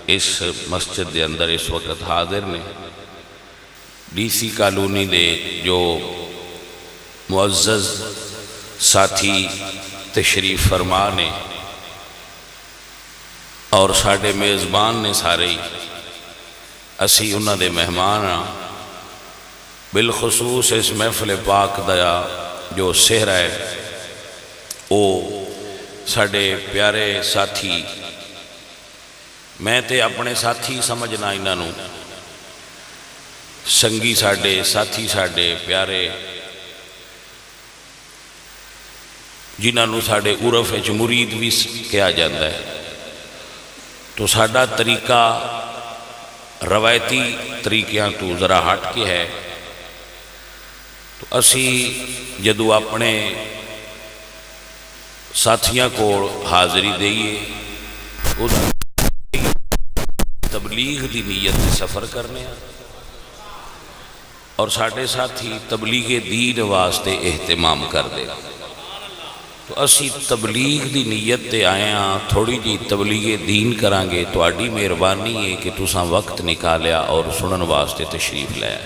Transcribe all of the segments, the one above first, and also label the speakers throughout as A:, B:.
A: اس مسجد دے اندر اس وقت حاضر نے، ڈی سی کالونی دے جو معزز ساتھی تشریف فرما نے اور ساڑھے میزبان نے سارے ہی، اسی انہاں دے مہمان ہاں۔ بالخصوص اس محفل پاک دیا جو سہرا ہے وہ ساڑھے پیارے ساتھی، میں تے اپنے ساتھی سمجھنا انہوں سنگی ساڑھے ساتھی ساڑھے پیارے جنہوں ساڑھے عرف وچ مرید بھی کیا جاتا ہے، تو ساڑھا طریقہ روایتی طریقیاں تو ذرا ہٹ کے ہے، تو اسی جدو اپنے ساتھیاں کو حاضری دئیے تبلیغ دی نیت سے سفر کرنے ہیں اور ساڑھے ساتھی تبلیغ دین واسطے اہتمام کر دے، تو اسی تبلیغ دی نیت تے آئے ہیں، تھوڑی جی تبلیغ دین کرانگے تو آڈی مہربانی ہے کہ تساں وقت نکالیا اور سنن واسطے تشریف لے آئے۔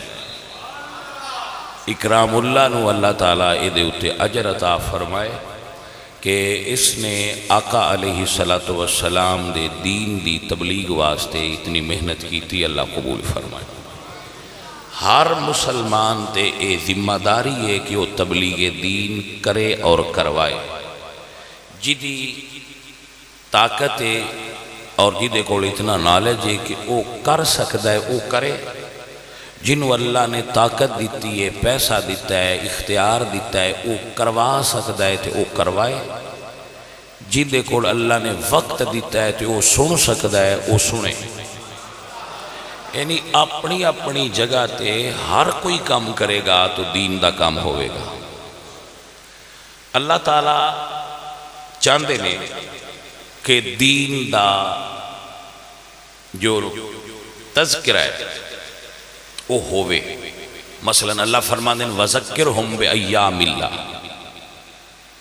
A: اکرام اللہ نو اللہ تعالیٰ دے اتے اجر عطا فرمائے کہ اس نے آقا علیہ السلام دے دین دی تبلیغ واسطے اتنی محنت کی تھی، اللہ قبول فرمائے۔ ہر مسلمان تے اے ذمہ داری ہے کہ وہ تبلیغ دین کرے اور کروائے، جدی طاقت ہے اور جدے کو اتنا نالج ہے کہ وہ کر سکتا ہے وہ کرے، جنہوں اللہ نے طاقت دیتی ہے، پیسہ دیتا ہے، اختیار دیتا ہے، وہ کروا سکتا ہے تو وہ کروائے، جدے کو اللہ نے وقت دیتا ہے تو وہ سن سکتا ہے وہ سنے۔ یعنی اپنی اپنی جگہ تے ہر کوئی کام کرے گا تو دین دا کام ہوئے گا۔ اللہ تعالیٰ چاہتے نے کہ دین دا جو تذکرہ ہے وہ ہوئے، مثلا اللہ فرماتے ہیں وَذَكِّرْهُمْ بِأَيَّامِ اللَّهِ،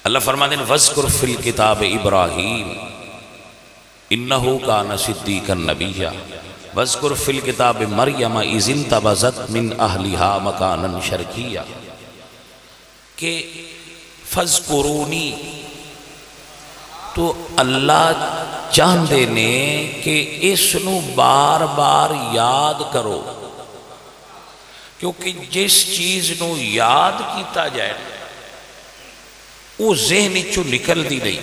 A: اللہ فرماتے ہیں وَذْكُرْ فِي الْكِتَابِ إِبْرَاهِيمَ إِنَّهُ كَانَ صِدِّيقًا نَبِيًّا وَذْكُرْ فِي الْكِتَابِ مَرْيَمَ إِذِ انْتَبَذَتْ مِنْ أَهْلِهَا مَكَانًا شَرْقِيًّا کہ فَذْكُرُونِي، تو اللہ چاہندے نے کہ اس نو بار بار یاد کرو، کیونکہ جس چیز نو یاد کیتا جائے وہ ذہن چو نکل دی نہیں،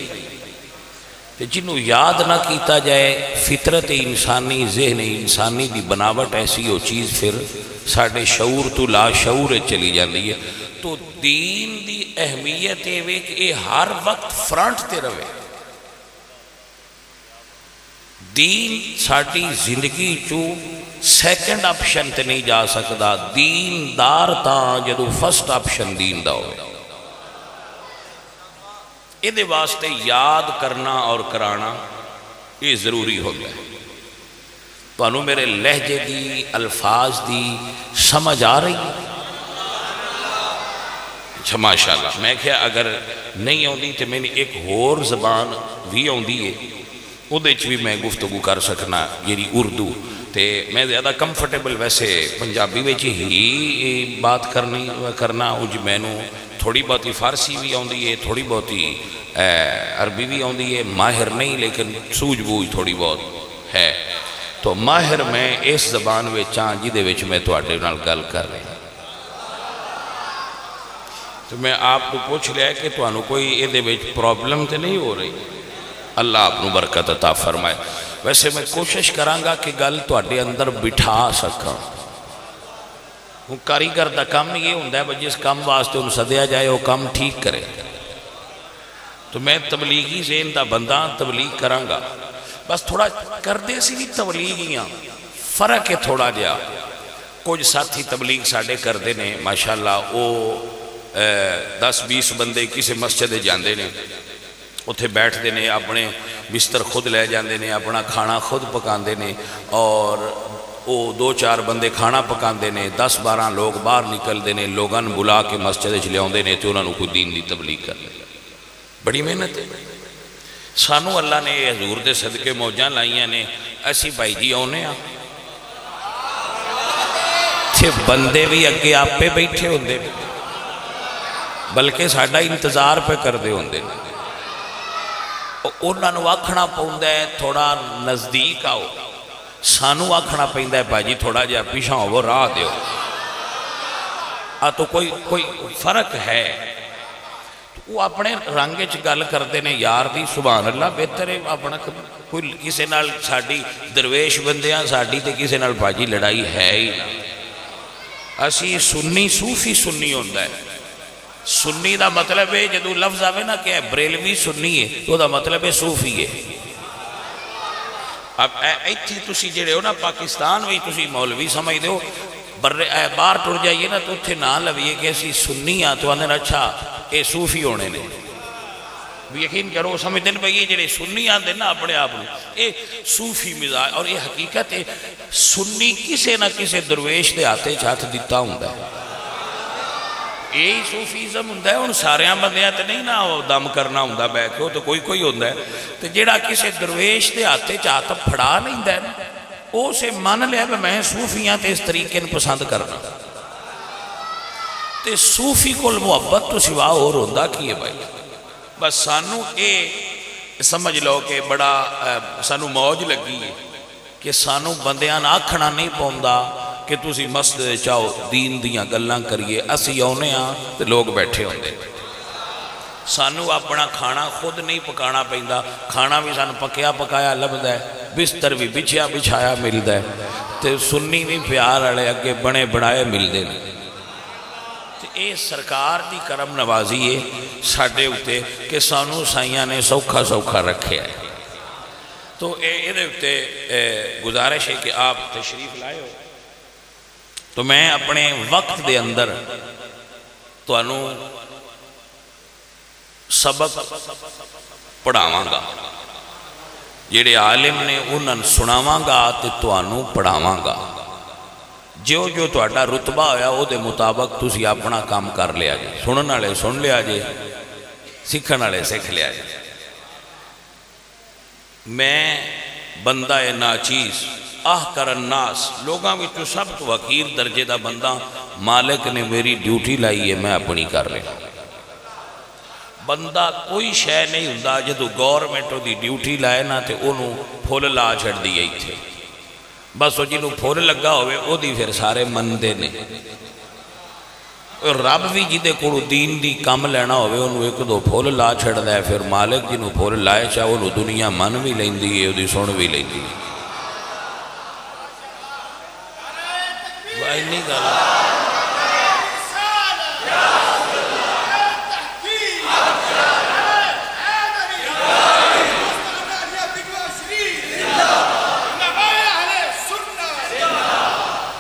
A: جنہوں یاد نہ کیتا جائے فطرت انسانی ذہن انسانی دی بناوٹ ایسی ہو چیز پھر ساڑھے شعور تو لا شعور چلی جاندی ہے۔ تو دین دی اہمیت ہے کہ یہ ہر وقت فرنٹ تے روے، دین ساڑھی زندگی چو سیکنڈ آپشن تے نہیں جا سکتا، دین دار تاں جدو فرسٹ آپشن دین دا ہوئے۔ یہ واسطے یاد کرنا اور کرانا یہ ضروری ہو گیا۔ تو انہوں میرے لہجے دی الفاظ دی سمجھ آ رہی؟ اچھا ماشاءاللہ، میں کہا اگر نہیں ہوندی تو میں نے ایک اور زبان بھی ہوندی ہے، وہ دیچ بھی میں گفتگو کر سکنا، یعنی اردو، تے میں زیادہ کمفرٹیبل ویسے پنجابی ویچی ہی بات کرنا ہوں جی، میں نے تھوڑی بہتی فارسی بھی ہوندی ہے، تھوڑی بہتی عربی بھی ہوندی ہے، ماہر نہیں لیکن سوجھ بوجھ تھوڑی بہت ہے، تو ماہر میں اس زبان ویچاں جی دے ویچ میں تو آٹے نال گل کر رہے ہیں۔ تو میں آپ کو پوچھ لیا کہ تو انہوں کوئی یہ دے ویچ پرابلم تے نہیں ہو رہی، اللہ اپنوں برکت عطا فرمائے۔ ویسے میں کوشش کرانگا کہ گل تو آٹے اندر بٹھا سکا، کاریگر دا کام یہ ہوندہ ہے جس کام واسطے ان صدیہ جائے وہ کام ٹھیک کرے، تو میں تبلیغی ذہن دا بندہ تبلیغ کرانگا، بس تھوڑا کردے سی بھی تبلیغیاں فرق ہے تھوڑا جا، کچھ ساتھی تبلیغ ساڑھے کردے نے ماشاءاللہ، وہ 10-20 بندے کسی مسجد جاندے نے، اتھے بیٹھ دے نے، اپنے بستر خود لے جاندے نے، اپنا کھانا خود پکاندے نے، اور وہ 2-4 بندے کھانا پکاندے نے، 10-12 لوگ باہر نکل دے نے، لوگان بلا کے مسجد چلے ہوندے نے تو انہوں کو دین دی تبلیغ کر لے، بڑی محنت ہے۔ سانو اللہ نے حضور دے صدقے موجاں لائیاں نے، اسی بھائی جی آنے ہاں تھے بندے بھی اگے آپ پہ بیٹھے ہوندے بلکہ ساڈا انتظار پہ کر دے ہوندے انہاں نو آکھنا پوندا ہے تھوڑا نزدیک آؤ، سانو آکھنا پیندا ہے بھائی جی تھوڑا جہا پیچھے ہو وہ راہ دیو۔ تو کوئی فرق ہے، وہ اپنے رنگ گل کرتے ہیں یار دی سبحان اللہ بہتر ہے اپنا کوئی کسی نال ساڈی درویش بندیاں ساڈی تے کسی نال باجی لڑائی ہے ہی نہ۔ اسی سنی صوفی سنی ہوندا ہے، سنی دا مطلب ہے جدو لفظ آوے نا کہ بریلوی سنی ہے تو دا مطلب ہے صوفی ہے۔ اب ایتھی تسی جڑے ہو نا پاکستان وہی تسی مولوی سمجھ دے ہو، باہر ٹر جائیے نا تو اتھے نہ لویے کہ اسی سنی ہاں تو آندھن اچھا اے صوفی ہونے نے، یقین کرو سمجھ دن بھئی یہ جڑے سنی آندھن نا اپنے آپ نے اے صوفی مزاج، اور یہ حقیقت ہے سنی کسے نہ کسے درویش دے آتے چاہت دیتا ہوں ہے، یہی صوفیزم ہوں ہے، ان ساریاں بندیاں تے نہیں نا دم کرنا ہوں ہے بیٹھو تو کوئی ہوں ہے تو جڑا کسے درویش دے آتے چاہت پھڑا نہیں ہے او سے مان لیا کہ میں صوفیاں تے اس طریقے نے پسند کرنا تے صوفی کو محبت تو سوا اور ہوندہ کیے بھائی، بس سانو اے سمجھ لو کہ بڑا سانو موج لگی ہے کہ سانو بندیاں آکھنا نہیں پوندا کہ تسی مسجد چاہو دین دیاں گلاں کریے، اسی آنے ہاں تے لوگ بیٹھے ہوندے، سانو اپنا کھانا خود نہیں پکانا پیندا، کھانا بھی سانو پکیا پکایا لبدا ہے، بستر بھی بچھیا بچھایا ملدا ہے تے سنی بھی پیار والے اگے بنے بنائے ملدے نے۔ اے سرکار دی کرم نوازی ہے ساڈے ہوتے کہ سانو سائیاں نے سوکھا سوکھا رکھے ہے، تو اے دے ہوتے گزارش ہے کہ آپ تشریف لائے ہو تو میں اپنے وقت دے اندر تو انو سبق پڑھاواں گا، جڑے عالم نے انہاں سناواں گا تے توانو پڑھاواں گا، جو تہاڈا رتبہ ہویا او دے مطابق تسی اپنا کام کر لیا جے، سنن والے سن لیا جے، سکھن والے سکھ لیا جے۔ میں بندہ ناچیز کر الناس لوگاں وچوں سب تو حقیر درجے دا بندہ، مالک نے میری ڈیوٹی لائی ہے میں اپنی کر رہا ہوں، بندہ کوئی شے نہیں ہوندا جدو گورنمنٹ دی ڈیوٹی لائے نا تے انہوں پھول لا چھڑ دی گئی تھے، بس وہ جنہوں پھول لگا ہوئے او دی پھر سارے مندے نے، رب بھی جدے کوڑو دین دی کام لینا ہوئے انہوں ایک دو پھول لا چھڑ دے، پھر مالک جنہوں پھول لائے چاہے انہوں دنیا من بھی لیں دی ہے دی سن بھی لیں دی ہے۔ بھائی نہیں گالا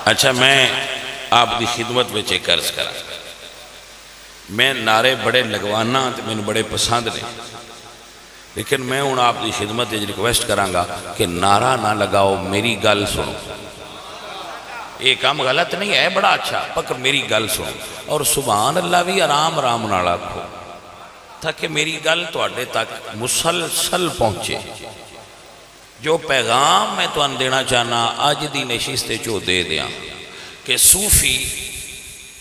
A: اچھا میں آپ دی خدمت میں چیک عرض کرا، میں نعرے بڑے لگوانا تے میں بڑے پسند نے، لیکن میں ہوں آپ دی خدمت میں ریکویسٹ کرانگا کہ نعرہ نہ لگاؤ، میری گل سنو، یہ کام غلط نہیں ہے بڑا اچھا، پکر میری گل سنو، اور سبحان اللہ بھی آرام آرام نالا کھو تاکہ میری گل تو اڈے تک مسلسل پہنچے۔ جو پیغام میں تو ان دینا چاہنا آج دی نشستے چو دے دیا کہ صوفی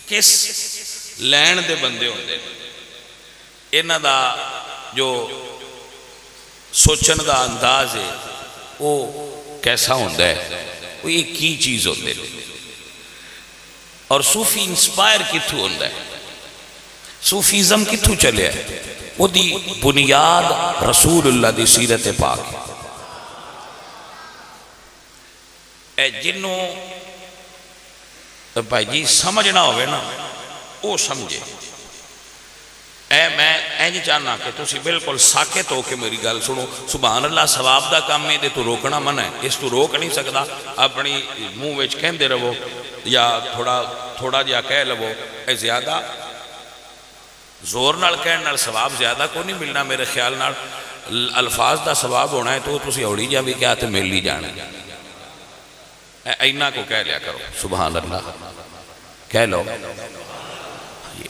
A: کس لین دے بندے ہوندے، انہ دا جو سوچن دا انداز ہے وہ کیسا ہوندہ ہے، وہ ایک کی چیز ہوندے، اور صوفی انسپائر کتھو ہوندہ ہے، صوفیزم کتھو چلے ہے، وہ دی بنیاد رسول اللہ دی سیرت پاک ہے۔ اے جنوں بھائی جی سمجھنا ہوئے نا وہ سمجھے، اے میں اینج چاہنا کہ تسی بالکل ساکت ہو کے میری گل سنو، سبحان اللہ ثواب دا کام میں دے تو روکنا من ہے، اس تو روک نہیں سکتا، اپنی منہ وچ کہن دے رہو یا تھوڑا جا کہہ لو، اے زیادہ زور نال کہن نال ثواب زیادہ کو نہیں ملنا، میرے خیال نال الفاظ دا ثواب ہونا ہے تو تسی اوڑی جا بھی کیا تے مل لی جانا ہے، اینہ کو کہہ لیا کرو، سبحان اللہ کہہ لو،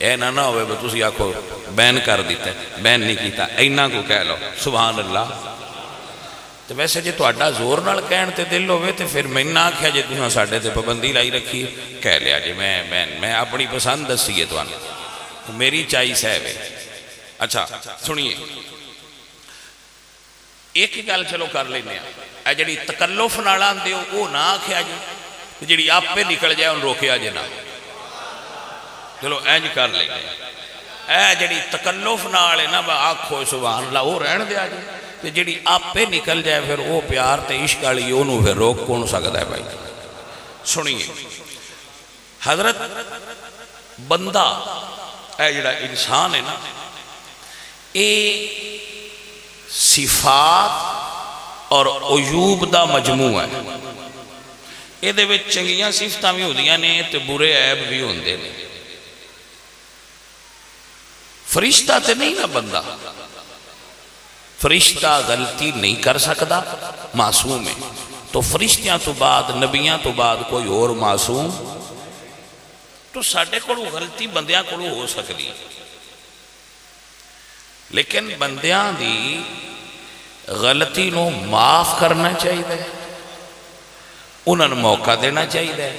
A: اے نہ ہوئے بس تسی آکھو بین کر دیتا ہے، بین نہیں کیتا، اینا کو کہہ لو سبحان اللہ۔ تو ویسے جی تو اڈا زور نال کہن تے دل ہوئے تے پھر میں نہ آکھیا جی تُساں ساڈے تے پابندی لائی رکھی کہہ لیا جی میں اپنی پسند دسی ہے تُہاں میری چائس ہے وے۔ اچھا سنیے ایک گل چلو کر لینے اے جڑی تکلف نال آندے ہو وہ نہ آکھیا جی جڑی آپ پہ نکل جائے ان روکیا جی نہ، چلو اینج کر لینے اے جڑی تکلف نال ہے نا با آکھو سبحان اللہ وہ رہن دیا جی، تے جڑی آپ پہ نکل جائے پھر وہ پیار تے عشق والی انہوں پھر روک کون سکتا ہے بھائی۔ سنیے حضرت بندہ اے جڑا انسان ہے نا اے صفات اور عیوب دا مجموعہ ہے، اے دے وچ چنگیاں صفتاں بھی ہوندیاں نے تے برے عیب بھی ہوندے نے۔ فرشتہ تے نہیں نا بندہ، فرشتہ غلطی نہیں کر سکتا، معصوم ہے، تو فرشتیاں تو بعد نبیاں تو بعد کوئی اور معصوم تو ساڑھے کوڑو غلطی بندیاں کوڑو ہو سکتی، لیکن بندیاں دی غلطی نو معاف کرنا چاہیے، انہاں نے موقع دینا چاہیے۔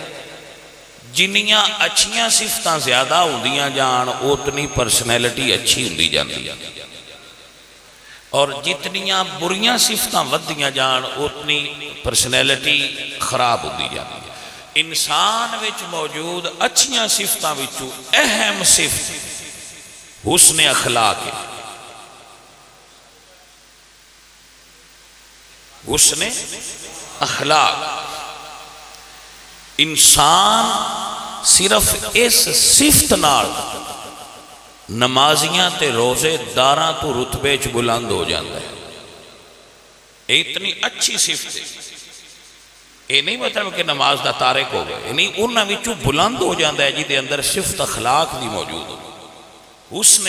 A: جنیاں اچھیاں صفتاں زیادہ ہوندیاں جان اتنی پرسنیلٹی اچھی ہوندی جاندی، اور جتنیاں بریاں صفتاں ودیاں جان اتنی پرسنیلٹی خراب ہوندی جاندی۔ انسان وچ موجود اچھیاں صفتاں وچوں اہم صفت حسن اخلاق ہے، حسن اخلاق۔ انسان صرف اس صفت نال نمازیاں تے روزے داراں تو رتبے چ بلند ہو جاتا ہے، اتنی اچھی صفت ہے۔ یہ نہیں مطلب کہ نماز دا تارک ہو گئے، نہیں انہاں وچوں بلند ہو جاتا ہے جی دے اندر صفت اخلاق دی موجود ہو، حسن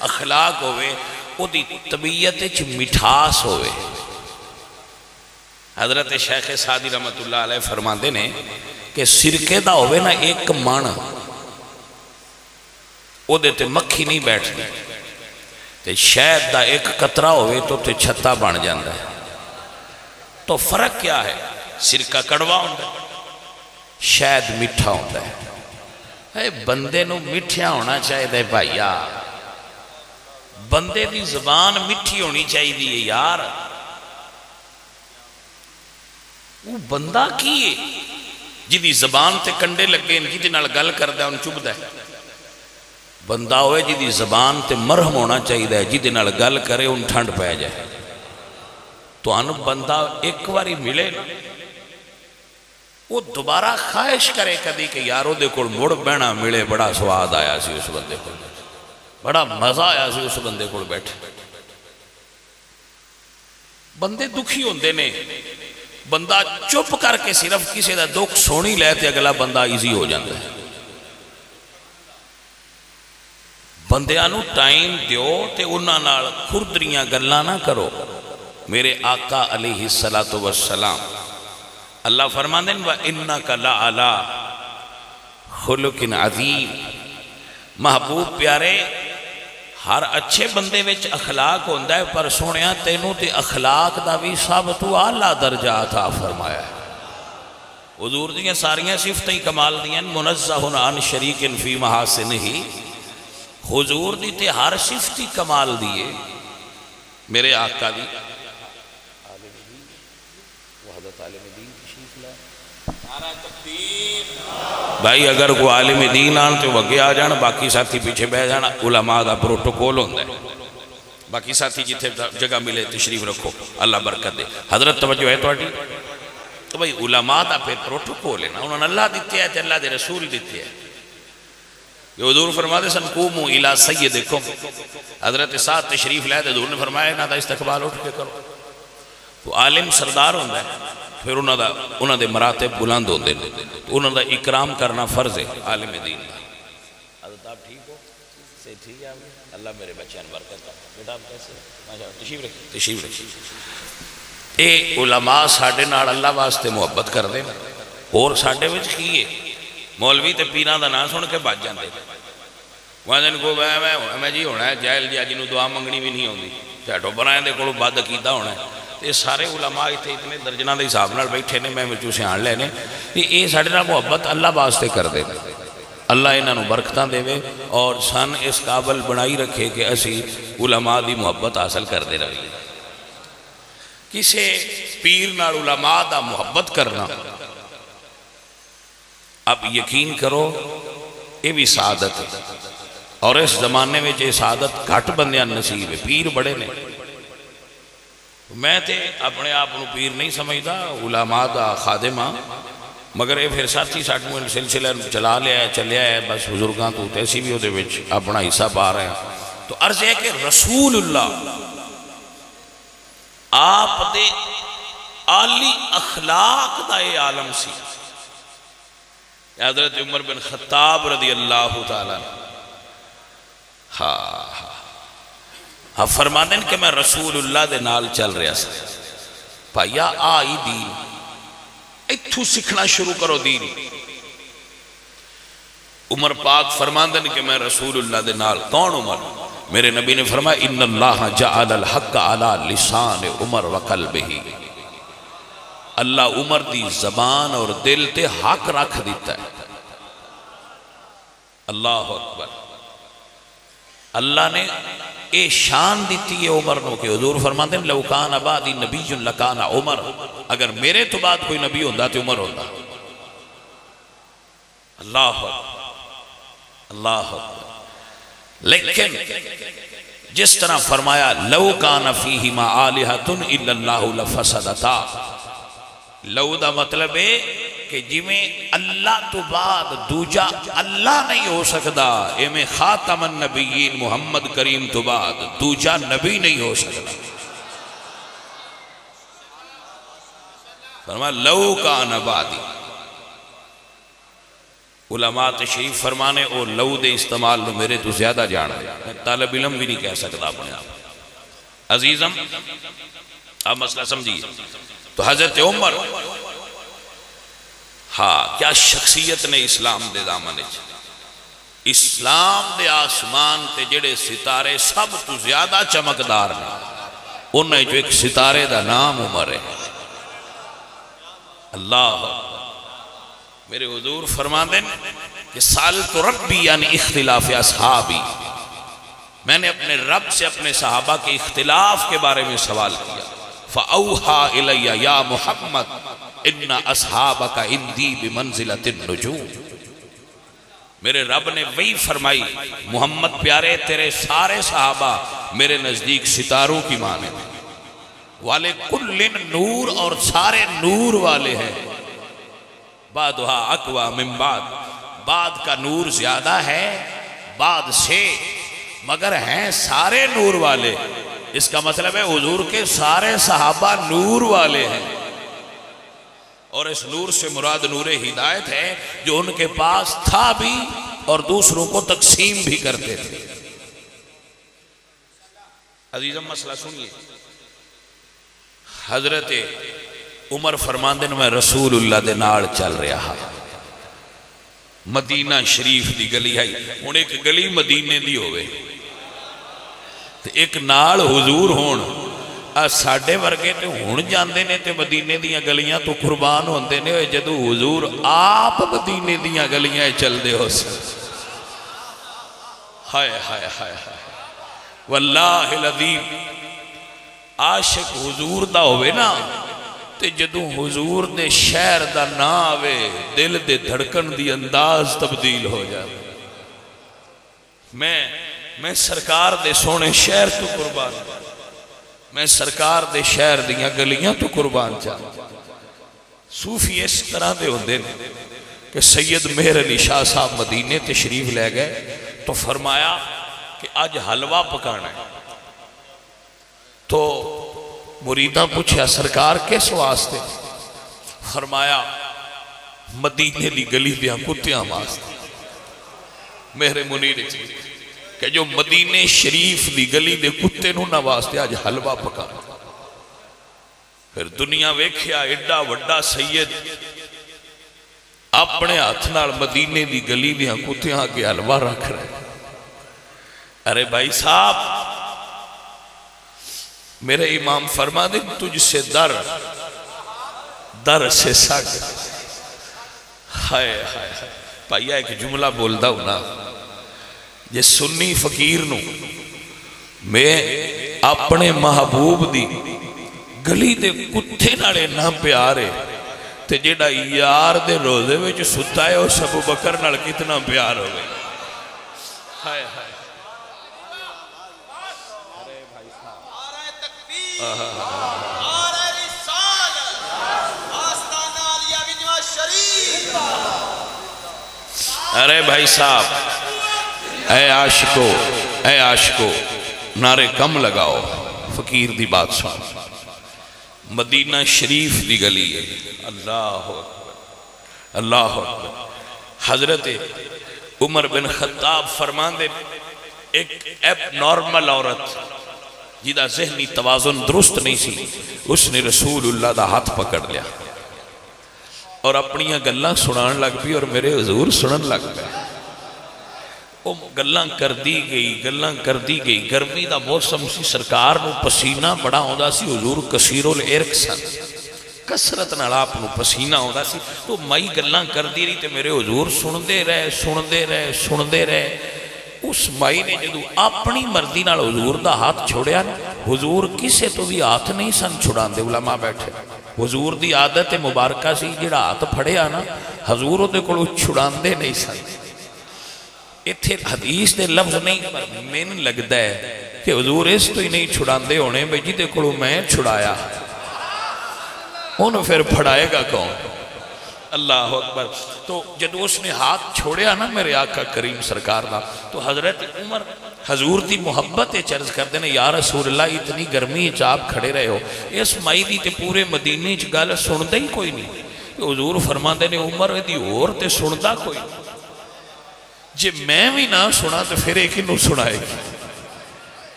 A: اخلاق ہوئے، او دی طبیعت چ مٹھاس ہوئے۔ حضرت شیخ سعدی رحمت اللہ علیہ فرماندے نے کہ سرکے دا ہوئے نا ایک من او دیتے مکھی نہیں بیٹھتی، تے شہد دا ایک قطرہ ہوئے تو تے چھتا بن جاندہ ہے۔ تو فرق کیا ہے؟ سرکہ کڑوا ہوندہ ہے، شہد مٹھا ہوندہ ہے۔ اے بندے نو مٹھیا ہونا چاہیے دے بھائیا، بندے دی زبان مٹھی ہونی چاہیے دی یار۔ وہ بندہ کی ہے جی دی زبان تے کنڈے لگے جی دی نال گل کردہ ان چوب دے، بندہ ہوئے جی دی زبان تے مرہم ہونا چاہیے جی دی نال گل کرے ان ٹھنڈ پہ جائے۔ تو ان بندہ ایک واری ملے نا وہ دوبارہ خواہش کرے کدی کہ یارو دے کول مڑ بہنا ملے، بڑا سواد آیا سی اس بندے کو، بڑا مزہ آیا سی اس بندے کو بیٹھے۔ بندے دکھی ہوندے نے، بندہ چپ کر کے صرف کسی دا دکھ سونی لے تے اگلا بندہ ایزی ہو جاندہ ہے۔ بندیانو ٹائم دیو تے انہاں نال کھردریاں گلاں نہ کرو۔ میرے آقا علیہ السلام اللہ فرماندے ہیں وَإِنَّكَ لَعَلَىٰ خُلُقٍ عَظِيمٍ، محبوب پیارے ہر اچھے بندے وچ اخلاق ہوندہ ہے، پر سونیا تینوں تے اخلاق دا بھی سب تو اعلیٰ درجہ عطا فرمایا ہے۔ حضور دیاں ساریاں صفتیں کمال دیاں، منزہ عن شریک فی محاسنہ، حضور دی تے ہر صفتی کمال دیئے۔ میرے آقا دی وحدت عالم دین تشریف لائے، نعرہ تکبیر۔ بھائی اگر کوئی عالم دین آن تو وگے آ جانا، باقی ساتھی پیچھے بہ جانا، علماء دا پروٹوکول ہوندہ ہے، باقی ساتھی جتھے جگہ ملے تشریف رکھو، اللہ برکت دے۔ حضرت توجہ ہے تو اٹھی تو بھائی علماء دا پھر پروٹوکول ہے نا، انہوں نے اللہ دیتے ہیں تے اللہ دے رسول دیتے ہیں۔ یہ حضور فرماتے سن قوموا الی سیدکم، حضرت سعد تشریف لائے تو حضور نے فرمایا نا دا استقبال اٹھ کے کرو۔ تو عالم سردار ہوندہ ہے، پھر انہوں دے مراتب بلند ہوندے ہیں، تو انہوں دا اکرام کرنا فرض ہے عالم دین۔ حضرت آپ ٹھیک ہو؟ سے ٹھیک ہے اللہ میرے بچیاں برکت کا بیٹا آپ کیسے تشریف رکھیں۔ اے علماء ساڑھے ناڑ اللہ واسطے محبت کر دیں، اور ساڑھے وچ کیے مولوی تے پیران دا نام سن کے بچ جاندے، دن کو میں جی ہونا ہے جائل جی جنہوں دعا منگنی بھی نہیں ہوندی چاٹو بنائے دے کو بد عقیدہ ہونا ہے. یہ سارے علماء اتنے درجنہ دے حساب نال بیٹھے نے میں وچوں سیان لے نے یہ ساڈے نال محبت اللہ واسطے کر دے. اللہ انہاں برکتاں دے اور سن اس قابل بنائی رکھے کہ اسی علماء دی محبت حاصل کر دے رہی. کسے پیر نال علماء دا محبت کرنا اب یقین کرو یہ بھی سعادت ہے. اور اس زمانے میں یہ سعادت گھٹ بندیاں نصیب ہے. پیر بڑے نے میں تے اپنے آپ کو پیر نہیں سمجھدا علماء دا خادمہ مگر یہ پھر ساتھی ساٹھوں سلسلہ چلا لیا ہے چلیا ہے بس بزرگاں تو ایسی بھی ہوتے وچ اپنا حصہ پا رہے ہیں. تو عرض ہے کہ رسول اللہ آپ دے عالی اخلاق دا یہ عالم سی. حضرت عمر بن خطاب رضی اللہ تعالیٰ ہاں فرمانے کہ میں رسول اللہ دے نال چل رہا سا بھائیا آئی دین اتھو سکھنا شروع کرو دین. عمر پاک فرماندن کہ میں رسول اللہ دے نال. کون عمر؟ میرے نبی نے فرمایا ان اللہ جعل الحق علی لسان عمر وقلبہ. اللہ عمر دی زبان اور دل تے حق رکھ دیتا ہے. اللہ اکبر. اللہ نے اے شان دیتی ہے عمر نو کہ حضور فرماتے ہیں لو کان بعدی نبی لکان عمر. اگر میرے تو بعد کوئی نبی ہوتا تو عمر ہوتا. اللہ اللہ. لیکن جس طرح فرمایا لو کان فیہما آلہۃ الا اللہ لفسدتا. لو دا مطلب ہے کہ جی میں اللہ تو بعد دوجا اللہ نہیں ہو سکتا. اے میں خاتم النبیین محمد کریم تو بعد دوجا نبی نہیں ہو سکتا. فرمایا لو کان بعدی. علماء تشریف فرمانے اور لو دے استعمال میں میرے تو زیادہ جانا ہے. طالب علم بھی نہیں کہہ سکتا اپنے آپ. عزیزم آپ مسئلہ سمجھیے. تو حضرت عمر ہاں کیا شخصیت نے اسلام دے دامنے. اسلام دے آسمان تے جڑے ستارے سب تو زیادہ چمکدار نے انہیں جو ایک ستارے دا نام عمر ہے. اللہ میرے حضور فرماندے کہ سالت ربی یعنی اختلاف اصحابی. میں نے اپنے رب سے اپنے صحابہ کے اختلاف کے بارے میں سوال کیا. فَأَوْحَا إِلَيَّ يَا مُحَمَّدْ إِنَّ أَصْحَابَكَ عِنْدِي بِمَنْزِلَةِ النُّجُومِ. میرے رب نے وہی فرمائی محمد پیارے تیرے سارے صحابہ میرے نزدیک ستاروں کی مانے والے کل نور اور سارے نور والے ہیں. بعدہا اقوی من بعد. بعد کا نور زیادہ ہے بعد سے مگر ہیں سارے نور والے. اس کا مطلب ہے حضور کے سارے صحابہ نور والے ہیں. اور اس نور سے مراد نور ہدایت ہے جو ان کے پاس تھا بھی اور دوسروں کو تقسیم بھی کرتے تھے. عزیزم مسئلہ سنیے. حضرت عمر فرماندن میں رسول اللہ دے نال چل رہا. مدینہ شریف دی گلی ہے. ہن ایک گلی مدینے دی ہوئے ایک نال حضور ہون. ساڑھے ورگے تے ہون جاندے نے تے مدینے دیاں گلیاں تو قربان ہوندے نے جدو حضور آپ مدینے دیاں گلیاں چل دے ہو سن. ہائے ہائے ہائے واللہ العظیم عاشق حضور دا ہوئے نا تے جدو حضور دے شہر دا نا آوے دل دے دھڑکن دی انداز تبدیل ہو جائے. میں سرکار دے سونے شہر تو قربان. میں سرکار دے شہر دیاں گلیاں تو قربان چاہتا. صوفی اس طرح دے ہوندے کہ سید مہر علی شاہ صاحب مدینے تشریف لے گئے تو فرمایا کہ آج حلوہ پکانا ہے. تو مریداں پوچھا سرکار کس واسطے؟ فرمایا مدینے دی گلی دیاں کتیاں واسطے. مہر منیر کہ جو مدینے شریف دی گلی دے کتے نو نہ واسطے آج حلوہ پکا. پھر دنیا ویکھیا ایڈا وڈا سید اپنے ہاتھ نال مدینے دی گلی دیاں کتیاں کے حلوہ رکھ رہے. ارے بھائی صاحب میرے امام فرما دے تجھ سے در در سے سگ ہائے ہائے پائیا ایک جملہ بول دا ہونا یہ سنی فقیر نو میں اپنے محبوب دی گلی دے کتے نالے نہ پیارے تے جیڑا یار دے روزے وچ ستا ہے اس ابو بکر نال کتنا پیار ہو گئے ہائے ہائے ارے بھائی صاحب اے عاشقو نعرے کم لگاؤ فقیر دی بات سن مدینہ شریف دی گلی ہے اللہ اکبر اللہ اکبر حضرت عمر بن خطاب فرمان دے ایک ایب نارمل عورت جیدہ ذہنی توازن درست نہیں سی اس نے رسول اللہ دا ہاتھ پکڑ لیا اور اپنیاں گلاں سنان لگ بھی اور میرے حضور سنن لگ گئے وہ گلاں کر دی گئی گرمی دا موسم سی سرکار نو پسینہ بڑا ہوندہ سی حضور کثیر العرق سن کسرت نال آپ نو پسینہ ہوندہ سی تو مائی گلاں کر دی رہی تے میرے حضور سندے رہے اس مائی نے جدو اپنی مرضی نال حضور دا ہاتھ چھوڑیا حضور کسے تو بھی ہاتھ نہیں سن چھڑان دے علماء بیٹھے حضور دی عادت مبارکہ سی جڑا ہاتھ پھڑیا نا حضور دے کولو چھڑان دے نہیں سن اتھے حدیث دے لفظ نہیں پر میں لگتا ہے کہ حضور اس تو ہی نہیں چھڑان دے ہونے بھئی جی دے کولو میں چھڑایا انہوں پھر پھڑائے گا کون اللہ اکبر تو جب اس نے ہاتھ چھوڑیا نا میرے آقا کریم سرکار دا تو حضرت عمر حضور دی محبت چرز کر دینے یا رسول اللہ اتنی گرمی چاپ کھڑے رہے ہو اس مائی دی تے پورے مدینے چ گل سن دے ہی کوئی نہیں حضور فرما دینے عمر دی اور تے سن دا کوئی جے میں بھی نہ سنا تو پھر ایک انہوں سنائے گی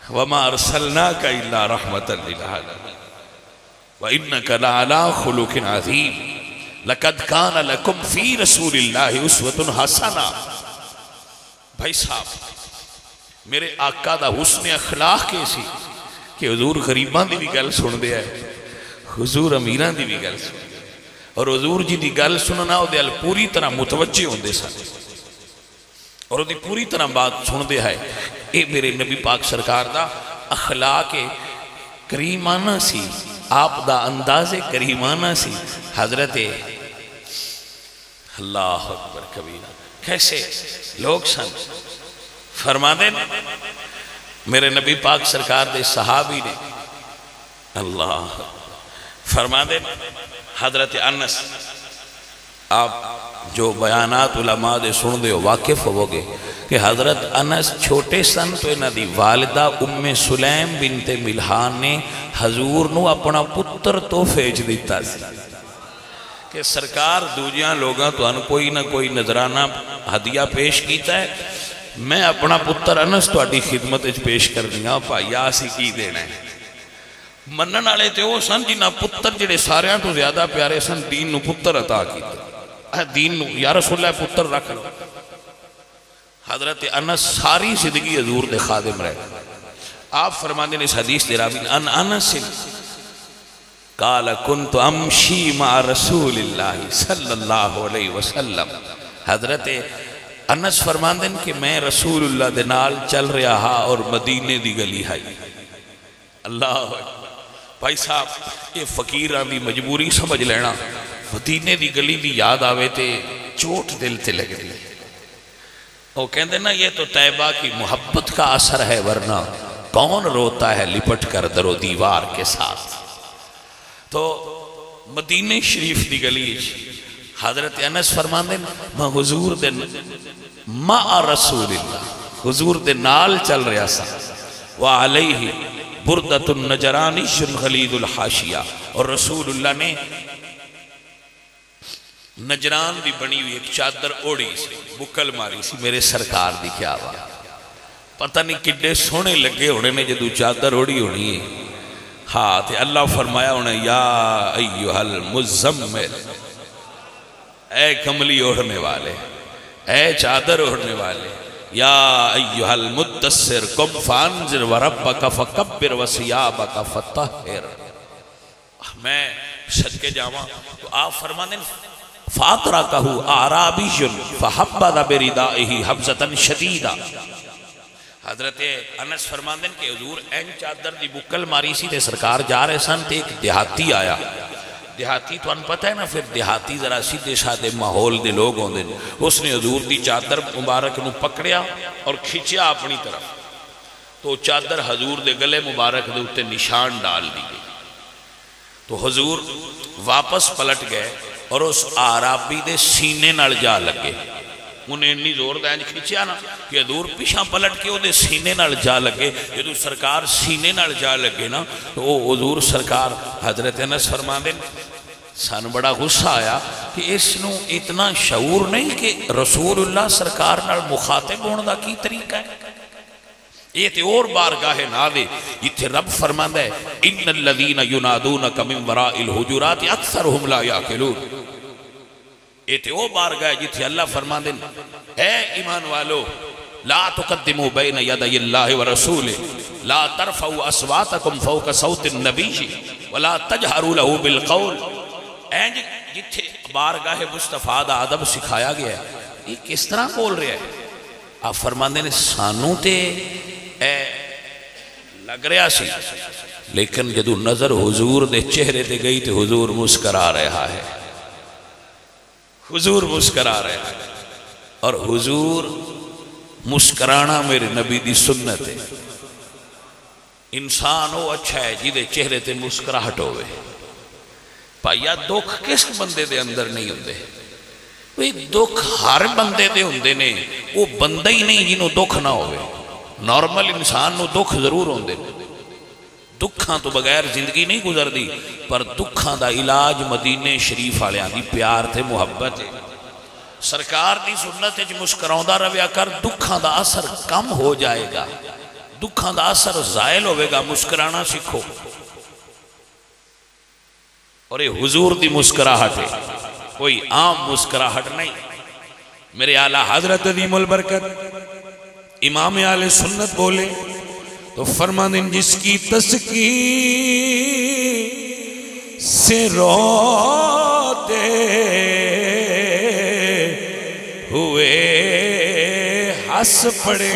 A: وَمَا أَرْسَلْنَاكَ إِلَّا رَحْمَةً لِلْعَالَمِينَ وَإِنَّكَ لَعَلَىٰ خُلُقٍ عَظِيمٍ لَقَدْ كَانَ لَكُمْ فِي رَسُولِ اللَّهِ أُسْوَةٌ حَسَنَةٌ بھائی صاحب میرے آقا دا حسن اخلاق کیسی کہ حضور غریبان دی بھی گل سن دیا ہے حضور امیران دی بھی گل سن اور حضور جی دی گل سننا ہو دے پوری طرح متوجہ ہوں دے سن اور وہ پوری طرح بات سن دے ہے اے میرے نبی پاک سرکار دا اخلاق کریمانہ سی آپ دا انداز کریمانہ سی حضرت اللہ اکبر کبیرہ کیسے لوگ سن فرما دے میرے نبی پاک سرکار دے صحابی نے اللہ فرما دے حضرت انس آپ جو بیانات علماء دے سن دے ہو واقف ہو گے کہ حضرت انس چھوٹے سن تو انہ دی والدہ ام سلیم بنت ملحان نے حضور نو اپنا پتر تو فیج دیتا سی کہ سرکار دوجیاں لوگاں تو ان کوئی نہ کوئی نظرانہ ہدیہ پیش کیتا ہے میں اپنا پتر انس تو اڈی خدمت پیش کر دیا پائی آسی کی دینا ہے منن آلے تے وہ سن جنہ پتر جڑے ساریاں تو زیادہ پیارے سن دین نو پتر عطا کیتا دین نو یا رسول اللہ پتر رکھ لو حضرت انس ساری زندگی حضور دے خادم رہے آپ فرمانے نے اس حدیث دے راوی ان انس قال کنت امشی مع رسول اللہ صلی اللہ علیہ وسلم حضرت انس فرمانے کہ میں رسول اللہ دے نال چل رہا ہا اور مدینے دی گلی ہائی اللہ بھائی صاحب یہ فقیران دی مجبوری سمجھ لینا مدینے دی گلی دی یاد آوے تے چوٹ دل تے لگ دی وہ کہندے نا یہ تو طیبہ کی محبت کا اثر ہے ورنہ کون روتا ہے لپٹ کر در و دیوار کے ساتھ تو مدینہ شریف دی گلی حضرت انس فرمان دے میں حضور دے مع رسول اللہ حضور دے نال چل رہا سا وعلیہ بردت النجرانی غلید الحاشیہ اور رسول اللہ نے نجران دی بنی ہوئی ایک چادر اوڑی سی بکل ماری سی میرے سرکار دی کیا ہوا پتہ نہیں کڈے سونے لگے ہونے نے جدو چادر اوڑی ہونی ہے ہاں تے اللہ فرمایا انہیں یا ایوہ المزمل اے کملی اوڑھنے والے اے چادر اوڑھنے والے یا ایہا المدثر قم فانذر وربک فکبر وثیابک فطہر. میں صدقے جاواں تو آپ فرمانے فاترکہ اعرابی فحبذ بردائہ حبذۃ شدیدہ. حضرت انس فرماندے کہ حضور این چادر دی بکل ماری سی تے سرکار جا رہے سن تے ایک دیہاتی آیا. دیہاتی تو ان پتہ ہے نا پھر دیہاتی ذرا سیدھے سادے ماحول دے لوگ ہوندے. اس نے حضور دی چادر مبارک نو پکڑیا اور کھچیا اپنی طرف تو چادر حضور دے گلے مبارک دے اتے نشان ڈال دی گئی. تو حضور واپس پلٹ گئے اور اس آرابی دے سینے نال جا لگے. انہیں اتنی زور دینج کھچیا نا کہ حضور پیچھا پلٹ کے وہ دے سینے نال جا لگے. جدو سرکار سینے نال جا لگے نا تو وہ حضور سرکار حضرت انس فرماندے سان بڑا غصہ آیا کہ اس نو اتنا شعور نہیں کہ رسول اللہ سرکار نال مخاطب ہونے دا کی طریقہ ہے. یہ تے اور بارگاہ نادے جتھے رب فرماندہ ہے ان الذین ینادونک من وراء الحجرات اکثرهم لا یعقلون. یہ تے اور بارگاہ جتھے اللہ فرماندے اے ایمان والو لا تقدموا بین یدی اللہ ورسولہ لا ترفعوا اصواتکم فوق صوت النبی ولا تجہروا له بالقول. جتھے بارگاہ مصطفیٰ دا ادب سکھایا گیا ہے یہ کس طرح بول رہے ہیں. آپ فرماندے نے سانوں تے لگ رہا سی لیکن جدو نظر حضور دے چہرے تے گئی تے حضور مسکرا رہا ہے. حضور مسکرا رہا ہے اور حضور مسکرانا میرے نبی دی سنت ہے. انسان ہو اچھا ہے جی دے چہرے تے مسکراہٹ ہوئے. پائیا دکھ کس بندے دے اندر نہیں ہوندے. دکھ ہر بندے دے ہوندے نے وہ بندہ ہی نہیں جنہوں دکھ نہ ہوئے. نارمل انسان نو دکھ ضرور ہوندے. دکھاں تو بغیر زندگی نہیں گزر دی پر دکھاں دا علاج مدینے شریف آلیاں دی پیار تے محبت ہے. سرکار دی سنت ہے مسکراؤں دا رویا کر دکھاں دا اثر کم ہو جائے گا. دکھاں دا اثر زائل ہوئے گا. مسکرانا سکھو. اور یہ حضور دی مسکراہٹ ہے کوئی عام مسکراہٹ نہیں. میرے اعلیٰ حضرت عظیم البرکت امام اہل سنت بولے تو فرماندیں جس کی تسکی سے روتے ہوئے ہنس پڑے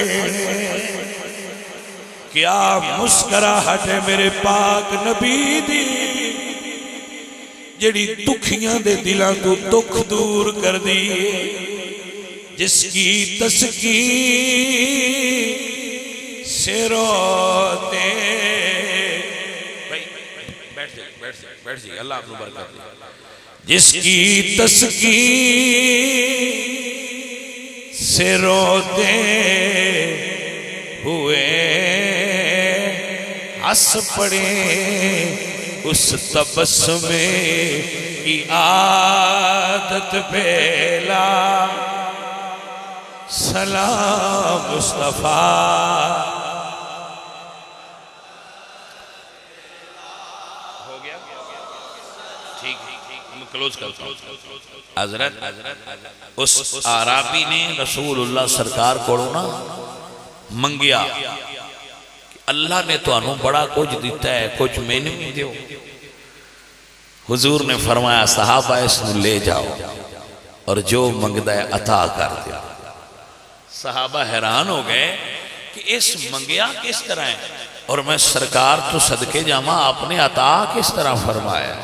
A: کیا مسکراہٹ ہے میرے پاک نبی دی جڑی دکھیاں دے دلاں تو دکھ دور کر دیئے. جس کی تسکی سے روتے بیٹھ جائے اللہ آپ نے برکت دے. جس کی تسکی سے روتے ہوئے ہنس پڑے اس تبسم کی عادت پہلا سلام مصطفیٰ. ہو گیا ٹھیک میں کلوز کرتا ہوں. حضرت اس عرابی نے رسول اللہ سرکار کو نا منگیا اللہ نے تو انہوں بڑا کچھ دیتا ہے کچھ میں نہیں دیو. حضور نے فرمایا صحابہ اس نے لے جاؤ اور جو منگدہ ہے عطا کر دیا. صحابہ حیران ہو گئے کہ اس منگیا کس طرح ہے اور میں سرکار تو صدقے جامعہ آپ نے عطا کس طرح فرمایا.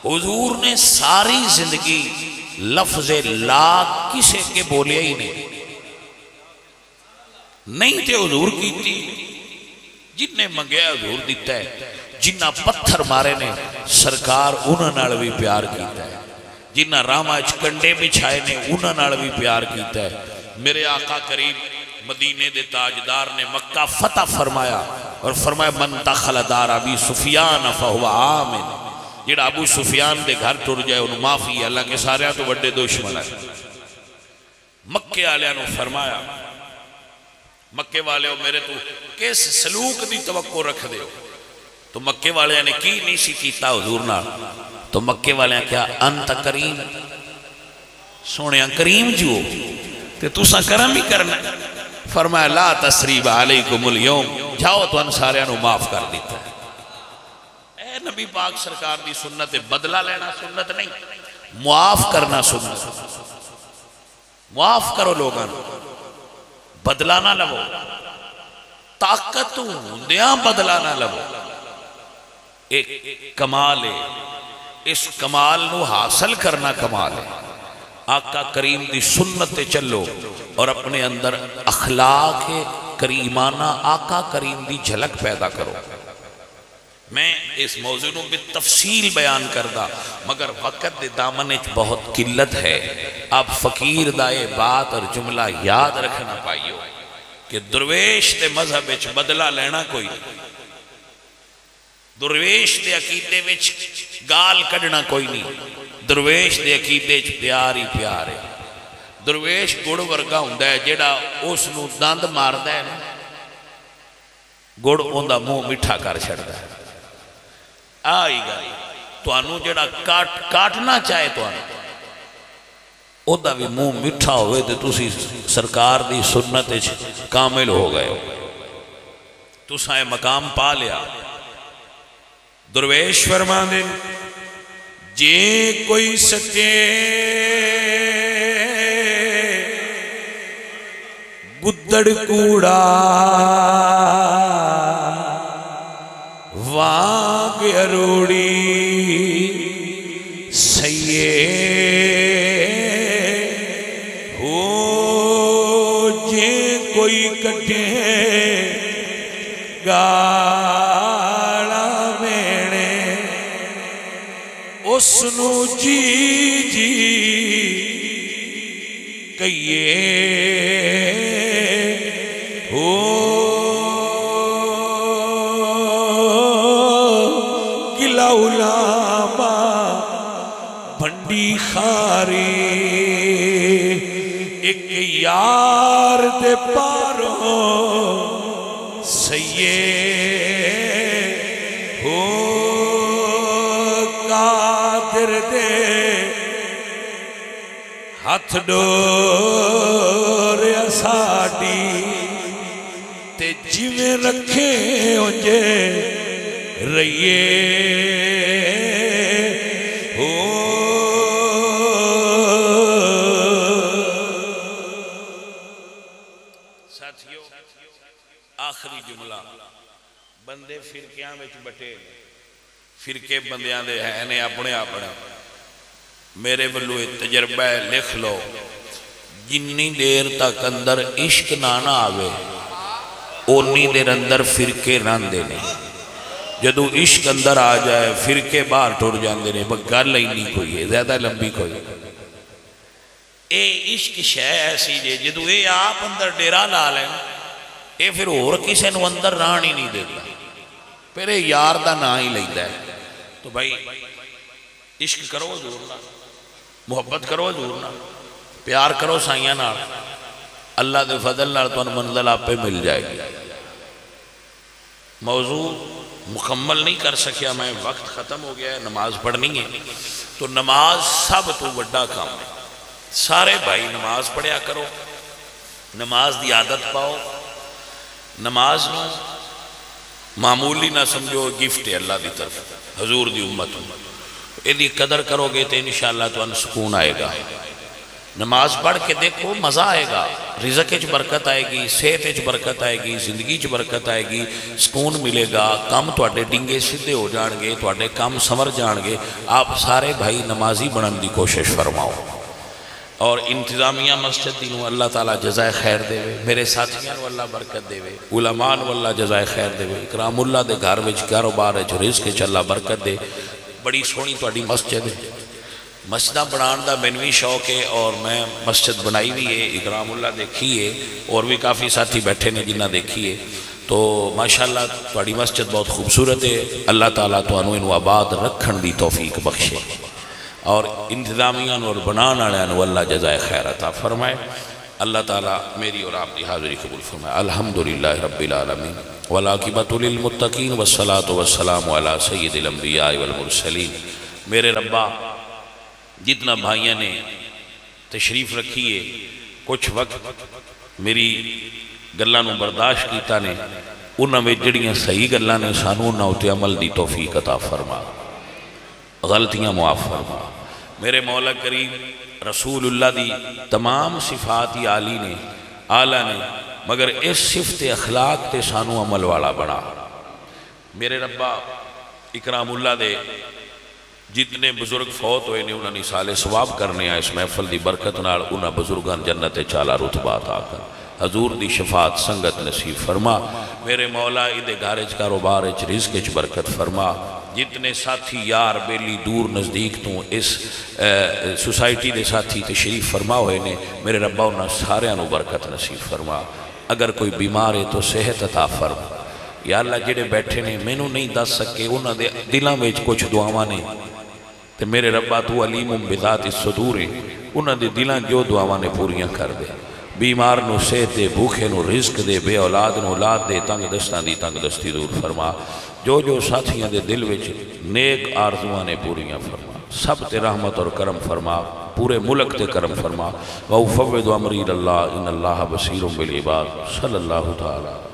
A: حضور نے ساری زندگی لفظ لا کسے کے بولے ہی نہیں تھے حضور کی تھی. جن نے منگیا حضور دیتا ہے. جنہ پتھر مارے نے سرکار انہاں نال بھی پیار کیتا ہے. جنہ راما کنڈے بچھائے نے انہاں نال بھی پیار کیتا ہے. میرے آقا کریم مدینے دے تاجدار نے مکہ فتح فرمایا اور فرمایا من دخل دار ابی سفیان فہو آمن. جڑا ابو سفیان دے گھر ٹر جائے انہوں معافی ہے اللہ کے سارے تو بڑے دشمن ہے. مکے والے نے فرمایا مکے والے ہو میرے تو کس سلوک دی توقع رکھ دے ہو. تو مکے والے نے کی نہیں سی کیتا حضور نہ. تو مکے والے نے کیا انت کریم سونے کریم جو تے تُساں کرم ہی کرنا. فرمایا لا تسریب علیکم اليوم، جاؤ تو انساریاں نو معاف کر دیتا ہے. اے نبی پاک سرکار دی سنت، بدلہ لینا سنت نہیں، معاف کرنا سنت. معاف کرو لوگاں، بدلہ نہ لو. طاقت ہوندیاں بدلہ نہ لو. ایک کمال ہے، اس کمال نو حاصل کرنا کمال ہے. آقا کریم دی سنت تے چلو اور اپنے اندر اخلاق کریمانہ آقا کریم دی جھلک پیدا کرو. میں اس موضوع نو بالتفصیل بیان کردہ، مگر وقت دے دامن اچ بہت قلت ہے. آپ فقیر دائے بات اور جملہ یاد رکھنا پائیو کہ درویش دے مذہب اچ بدلہ لینا کوئی نہیں، درویش دے عقیدے وچ گال کڈنا کوئی نہیں، درویش دے عقیدے چ پیار ہی پیار ہے. درویش گڑ ورگا ہوندا ہے، جیڑا اس نو دند ماردا ہے نا، گڑ اوندا منہ میٹھا کر چھڑدا ہے. آئی گل تانوں جیڑا کاٹنا چاہے تانوں اوندا بھی منہ میٹھا ہوئے تے تسی سرکار دی سنت وچ کامل ہو گئے ہو، تساں مقام پا لیا. درویش فرماندے جے کوئی سکے گدڑ کوڑا وانگ اروڑی سیے ہو، جے کوئی کٹے گاڑا میڑے اس نو جی جی کئیے ہو، گلا علامہ بھنڈی خاری ایک یار دے پاروں سیے ہو، قادر دے ہاتھ ڈور ساڑی تے جیویں رکھے انجے رہیے ہو. ساتھیو آخری جملہ، بندے فرقیاں وچ بٹے، فرقے بندیاں دے ہیں نے اپنے اپنے. میرے بلو تجربہ ہے، لکھ لو، جنی دیر تک اندر عشق نہ آوے اونی دیر اندر فرقے راندے نہیں. جدو عشق اندر آ جائے فرقے باہر ٹوڑ جاندے نہیں. گل ہی نہیں کوئی ہے، زیادہ لمبی کوئی. اے عشق شے ایسی جے جدو اے آپ اندر ڈیرا لا لیں، اے پھر اور کسے نو اندر ران ہی نہیں دیتا، پھر اے یار دا نا ہی لیتا ہے. تو بھائی عشق کرو حضور نہ، محبت کرو حضور نہ، پیار کرو سائیاں نال، اللہ دے فضل نال تو منزل آپ پہ مل جائے گی. موضوع مکمل نہیں کر سکیا میں، وقت ختم ہو گیا ہے، نماز پڑھنی ہے. تو نماز سب تو بڑا کام ہے. سارے بھائی نماز پڑھیا کرو، نماز دی عادت پاؤ. نماز نو معمولی نہ سمجھو، گفٹ ہے اللہ دی طرف حضور دی امت. ایدی قدر کرو گے تو انشاءاللہ تو ان سکون آئے گا. نماز پڑھ کے دیکھو مزہ آئے گا، رزق اچ برکت آئے گی، صحت اچ برکت آئے گی، زندگی اچ برکت آئے گی، سکون ملے گا، کام تواڈے ڈنگے سدھے ہو جان گے، تواڈے کام سمر جان گے. آپ سارے بھائی نمازی بنن دی کوشش فرماؤ. اور انتظامیہ مسجد دی نو اللہ تعالیٰ جزائے خیر دے وے، میرے ساتھیاں نو اللہ برکت دے وے، علماء نو اللہ جزائے خیر دے وے، اکرام اللہ دے گھر وچ کاروبار وچ رزق وچ اللہ برکت دے. بڑی سونی تواڈی مسجد ہے. مسجدہ بنان دا مینوں بھی شوق ہے اور میں مسجد بنائی بھی ہے، اکرام اللہ دیکھی ہے، اور بھی کافی ساتھی بیٹھے نے جنہ دیکھی ہے. تو ماشاءاللہ تواڈی مسجد بہت خوبصورت ہے. اللہ تعالیٰ تانوں انو آباد رکھن دی توفیق بخشے، اور انتظامیہ اور بنان والوں اللہ جزائے خیر عطا فرمائے. اللہ تعالیٰ میری اور آپ کی حاضری قبول فرمائے. الحمدللہ رب العالمین والعاقبۃ للمتقین والصلاۃ والسلام علی سید الانبیاء والمرسلین. میرے ربا جتنا بھائیوں نے تشریف رکھی ہے، کچھ وقت میری گلاں نو برداشت کیتا نے، انہاں میں جڑیاں صحیح گلاں نے سانو انہاں اتے عمل دی توفیق عطا فرما، غلطیاں معاف فرما۔ میرے مولا کریم رسول اللہ دی تمام صفات ہی اعلیٰ نے، مگر اس صفت اخلاق تے سانو عمل والا بنا۔ میرے ربا اکرام اللہ دے جتنے بزرگ فوت ہوئے نے انہوں نے سالے ثواب کرنے آئے اس محفل دی برکت نال انہاں بزرگان جنت چالا رتبات آکر حضور دی شفاعت سنگت نصیب فرما۔ میرے مولا ایدے گھارج کاروبارج رزقج برکت فرما۔ جتنے ساتھی یار بیلی دور نزدیک تو اس سوسائٹی دے ساتھی تشریف فرما ہوئے نے، میرے ربا انہاں سارے انہوں برکت نصیب فرما۔ اگر کوئی بیمار ہے تو صحت عطا فرما۔ یا اللہ جڑے بیٹھے نے میں نو نہیں دس سکے انہاں دے دلاں میں کچھ دعاواں نے، تے میرے ربا تو علیم بذات الصدور ہے، انہاں دے دلاں جو دعاواں نے پوریاں کر دے۔ بیمار نو صحت دے، بھوکے نو رزق دے، بے اولاد نو اولاد دے، تنگ دستاں دی تنگ دستی دور فرما۔ جو ساتھیاں دے دل وچ نیک آرزواں نے پوریاں فرما، سب تے رحمت اور کرم فرما، پورے ملک تے کرم فرما۔ وَأُفَوِّضُ أَمْرِي إِلَى اللَّهِ إِنَّ اللَّهَ بَصِيرٌ بِالْعِبَادِ صلی اللہ تعالی